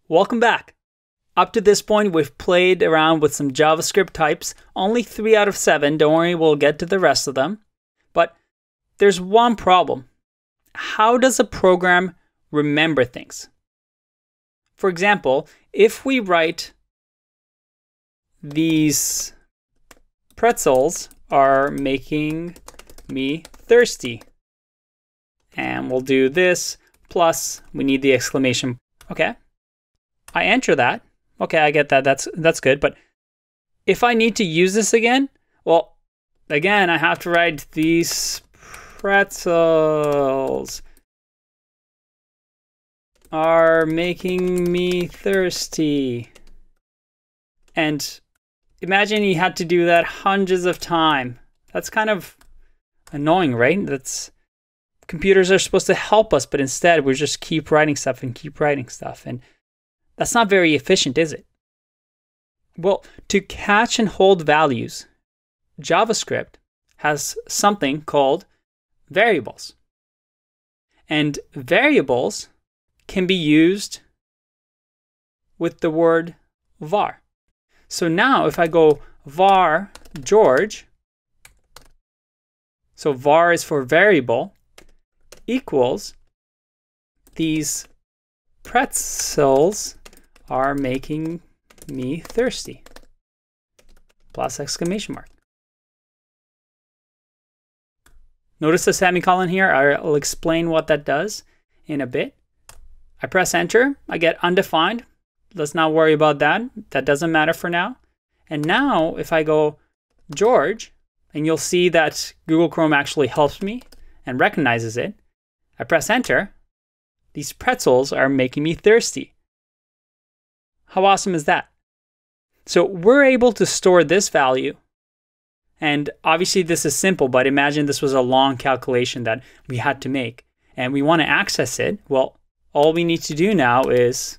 Welcome back. Up to this point, we've played around with some JavaScript types. Only 3 out of 7. Don't worry, we'll get to the rest of them. But there's one problem. How does a program remember things? For example, if we write these pretzels are making me thirsty, and we'll do this, plus we need the exclamation. Okay, I enter that. Okay, I get that. That's good. But if I need to use this again, well, again, I have to write these pretzels are making me thirsty. And imagine you had to do that hundreds of times. That's kind of annoying, right? Computers are supposed to help us, but instead we just keep writing stuff and keep writing stuff. And that's not very efficient, is it? Well, to catch and hold values, JavaScript has something called variables. And variables can be used with the word var. So now if I go var George, so var is for variable, equals these pretzels are making me thirsty, plus exclamation mark. Notice the semicolon here. I'll explain what that does in a bit. I press enter, I get undefined. Let's not worry about that. That doesn't matter for now. And now if I go George, and you'll see that Google Chrome actually helps me and recognizes it. I press enter. These pretzels are making me thirsty. How awesome is that? So we're able to store this value. And obviously this is simple, but imagine this was a long calculation that we had to make and we want to access it. Well, all we need to do now is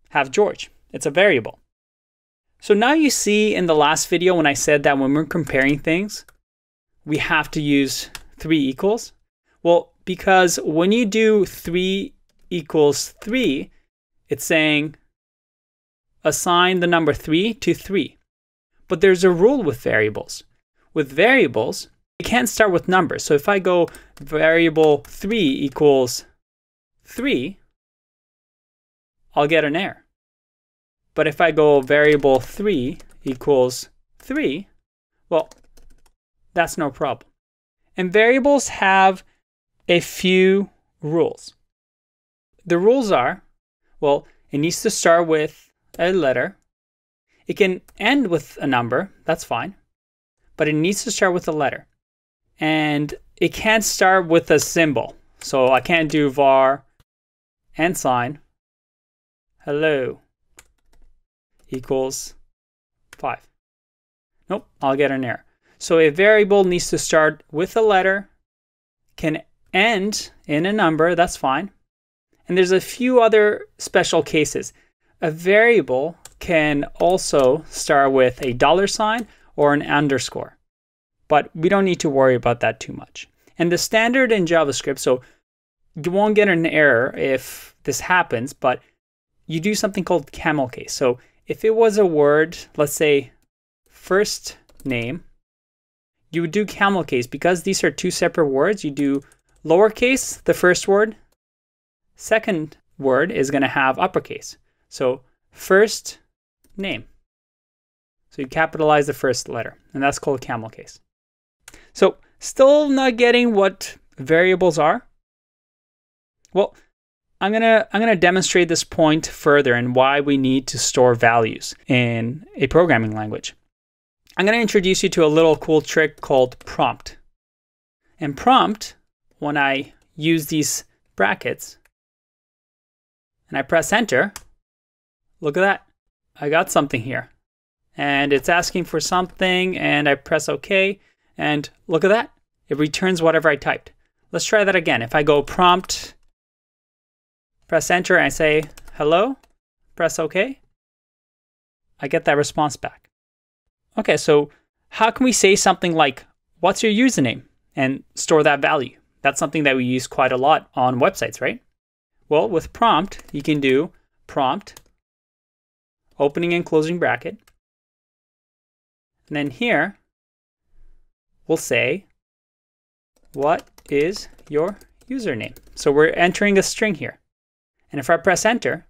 have George. It's a variable. So now you see in the last video when I said that when we're comparing things, we have to use 3 equals. Well, because when you do 3 equals 3, it's saying assign the number 3 to 3. But there's a rule with variables. With variables, you can't start with numbers. So if I go variable 3 equals 3, I'll get an error. But if I go variable 3 equals 3, well, that's no problem. And variables have a few rules. The rules are, well, it needs to start with a letter. It can end with a number, that's fine. But it needs to start with a letter. And it can't start with a symbol. So I can't do var and sign hello equals 5. Nope, I'll get an error. So a variable needs to start with a letter, can end in a number, that's fine. And there's a few other special cases. A variable can also start with a $sign or an underscore. But we don't need to worry about that too much. And the standard in JavaScript, so you won't get an error if this happens, but you do something called camel case. So if it was a word, let's say first name, you would do camel case. Because these are 2 separate words, you do lowercase, the first word. Second word is going to have uppercase. So first name. So you capitalize the first letter, and that's called camel case. So still not getting what variables are? Well, I'm gonna demonstrate this point further and why we need to store values in a programming language. I'm gonna introduce you to a little cool trick called prompt. And prompt, when I use these brackets and I press enter, look at that. I got something here. And it's asking for something and I press OK. And look at that. It returns whatever I typed. Let's try that again. If I go prompt, press enter and I say hello, press OK, I get that response back. Okay, so how can we say something like, what's your username? And store that value. That's something that we use quite a lot on websites, right? Well, with prompt, you can do prompt opening and closing bracket. And then here, we'll say, what is your username? So we're entering a string here. And if I press enter,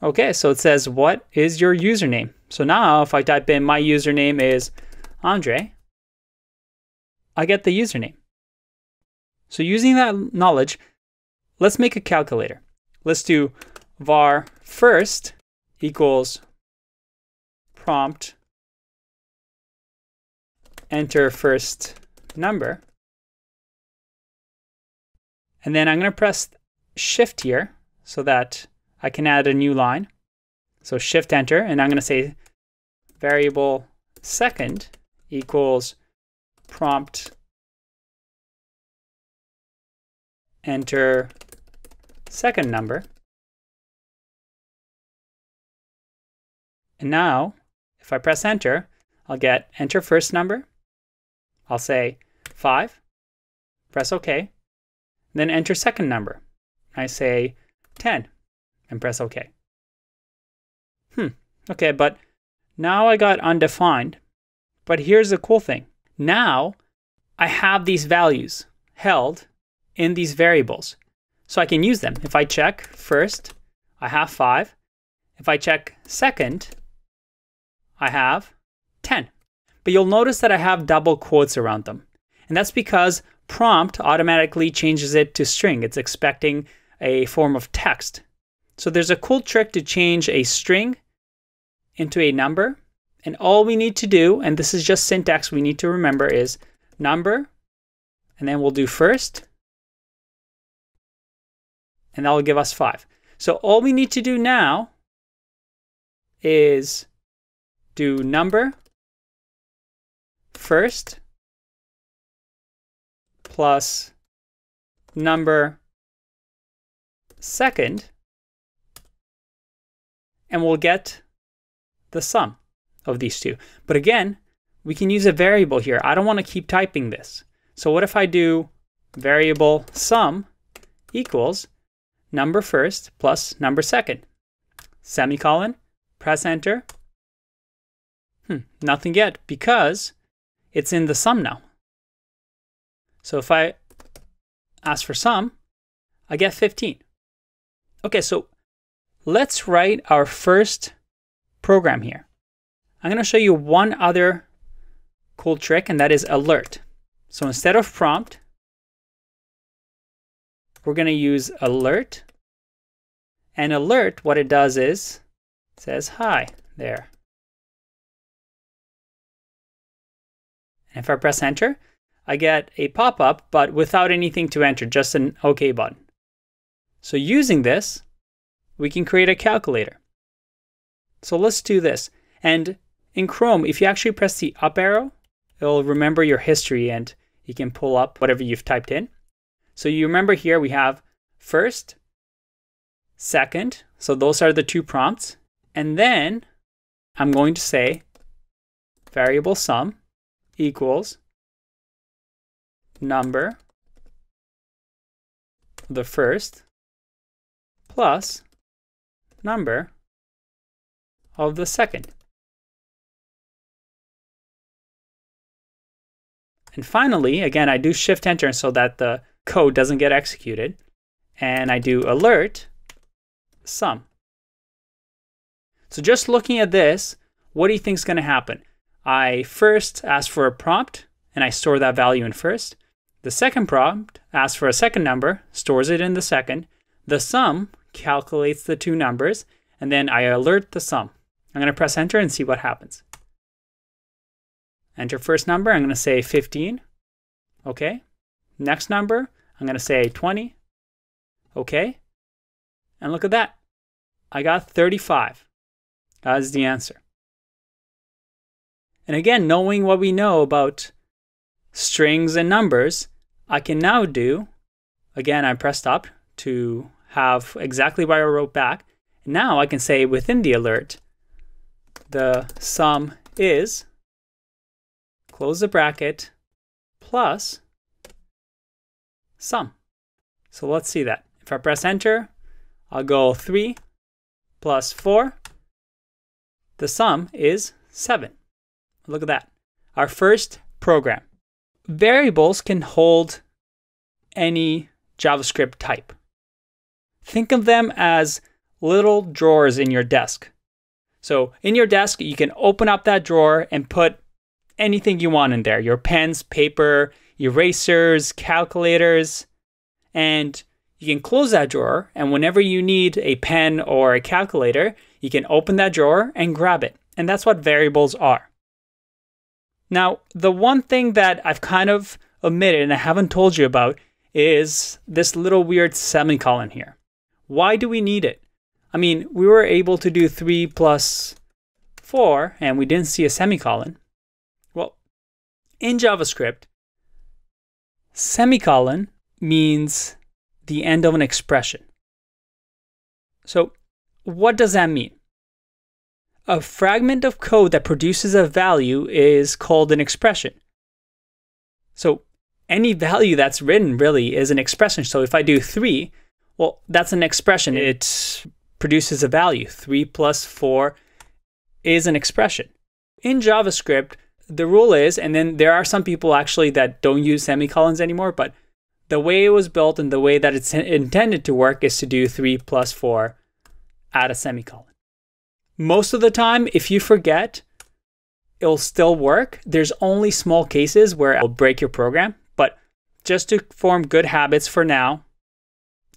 okay, so it says, what is your username? So now if I type in my username is Andre, I get the username. So using that knowledge, let's make a calculator. Let's do var first equals prompt enter first number. And then I'm going to press shift here so that I can add a new line. So shift enter, and I'm going to say variable second equals prompt enter second number. And now, if I press enter, I'll get enter first number. I'll say 5, press OK, then enter second number. I say 10 and press OK. Okay, but now I got undefined. But here's the cool thing. Now I have these values held in these variables. So I can use them. If I check first, I have 5. If I check second, I have 10. But you'll notice that I have double quotes around them. And that's because prompt automatically changes it to string. It's expecting a form of text. So there's a cool trick to change a string into a number. And all we need to do, and this is just syntax we need to remember, is number, and then we'll do first, and that will give us 5. So all we need to do now is do number first plus number second, and we'll get the sum of these two. But again, we can use a variable here. I don't want to keep typing this. So what if I do variable sum equals number first plus number second, semicolon, press enter. Nothing yet because it's in the sum now. So if I ask for sum, I get 15. Okay, so let's write our first program here. I'm going to show you one other cool trick, and that is alert. So instead of prompt, we're going to use alert. And alert, what it does is, it says hi there. And if I press enter, I get a pop-up, but without anything to enter, just an OK button. So using this, we can create a calculator. So let's do this. And in Chrome, if you actually press the up arrow, it'll remember your history and you can pull up whatever you've typed in. So you remember here we have first, second, so those are the two prompts. And then I'm going to say variable sum equals number, the first, plus number of the second. And finally, again, I do shift enter so that the code doesn't get executed. And I do alert sum. So just looking at this, what do you think is going to happen? I first ask for a prompt and I store that value in first. The second prompt asks for a second number, stores it in the second. The sum calculates the two numbers, and then I alert the sum. I'm going to press enter and see what happens. Enter first number, I'm going to say 15. Okay. Next number, I'm going to say 20. Okay. And look at that. I got 35. That is the answer. And again, knowing what we know about strings and numbers, I can now do, again, I pressed up to have exactly what I wrote back. Now I can say within the alert, the sum is, close the bracket, plus sum. So let's see that. If I press enter, I'll go 3 plus 4, the sum is 7. Look at that. Our first program. Variables can hold any JavaScript type. Think of them as little drawers in your desk. So in your desk, you can open up that drawer and put anything you want in there. Your pens, paper, erasers, calculators, and you can close that drawer, and whenever you need a pen or a calculator, you can open that drawer and grab it. And that's what variables are. Now, the one thing that I've kind of omitted and I haven't told you about is this little weird semicolon here. Why do we need it? I mean, we were able to do 3 plus 4 and we didn't see a semicolon. Well, in JavaScript, semicolon means the end of an expression. So what does that mean? A fragment of code that produces a value is called an expression. So any value that's written really is an expression. So if I do 3, well, that's an expression. It produces a value. 3 plus 4 is an expression. In JavaScript, the rule is, and then there are some people actually that don't use semicolons anymore, but the way it was built and the way that it's intended to work is to do 3 plus 4, add a semicolon. Most of the time, if you forget, it'll still work. There's only small cases where it'll break your program, but just to form good habits for now,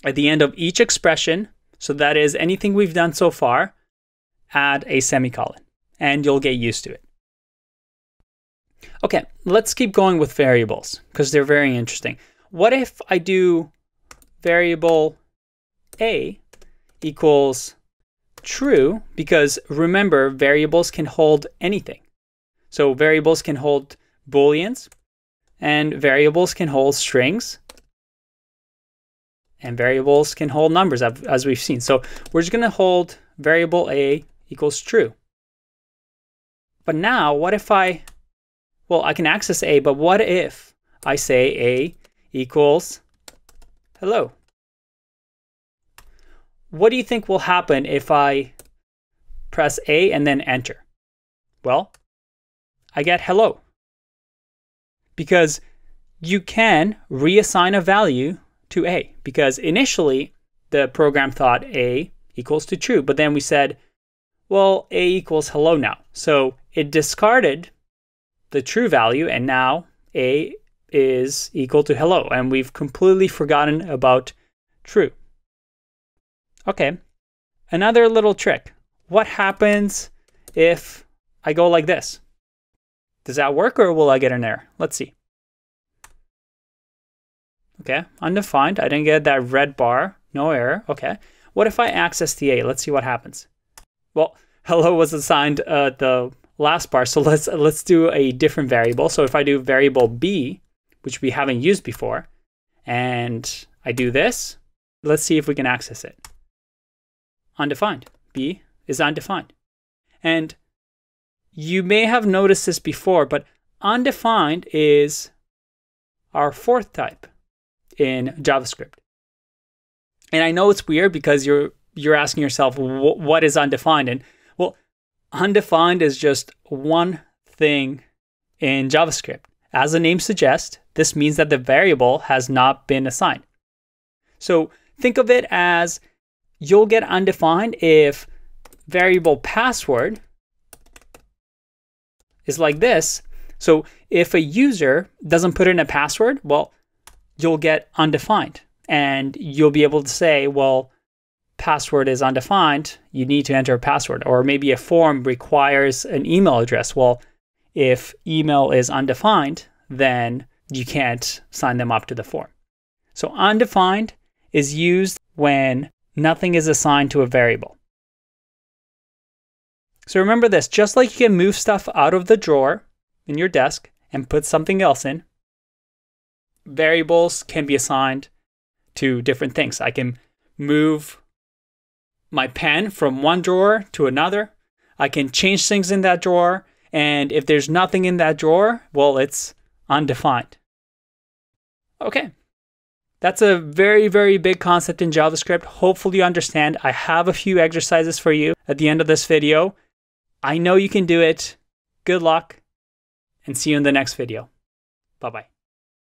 at the end of each expression, so that is anything we've done so far, add a semicolon, and you'll get used to it. Okay, let's keep going with variables, because they're very interesting. What if I do variable a equals true, because remember, variables can hold anything. So variables can hold booleans, and variables can hold strings, and variables can hold numbers, as we've seen. So we're just going to hold variable a equals true. But now, what if I can access a, but what if I say a equals hello? What do you think will happen if I press A and then enter? Well, I get hello. Because you can reassign a value to A. Because initially, the program thought A equals to true. But then we said, well, A equals hello now. So it discarded the true value, and now A is equal to hello. And we've completely forgotten about true. Okay, another little trick. What happens if I go like this? Does that work, or will I get an error? Let's see. Okay, undefined. I didn't get that red bar. No error. Okay. What if I access the A? Let's see what happens. Well, hello was assigned the last bar, so let's do a different variable. So if I do variable B, which we haven't used before, and I do this, let's see if we can access it. Undefined. B is undefined. And you may have noticed this before, but undefined is our fourth type in JavaScript. And I know it's weird because you're asking yourself, what is undefined? And well, undefined is just one thing in JavaScript. As the name suggests, this means that the variable has not been assigned. So think of it as you'll get undefined if variable password is like this. So if a user doesn't put in a password, well, you'll get undefined. And you'll be able to say, well, password is undefined. You need to enter a password. Or maybe a form requires an email address. Well, if email is undefined, then you can't sign them up to the form. So undefined is used when nothing is assigned to a variable. So remember this, just like you can move stuff out of the drawer in your desk and put something else in, variables can be assigned to different things. I can move my pen from one drawer to another. I can change things in that drawer. And if there's nothing in that drawer, well, it's undefined. Okay. That's a very, very big concept in JavaScript. Hopefully you understand. I have a few exercises for you at the end of this video. I know you can do it. Good luck, and see you in the next video. Bye-bye.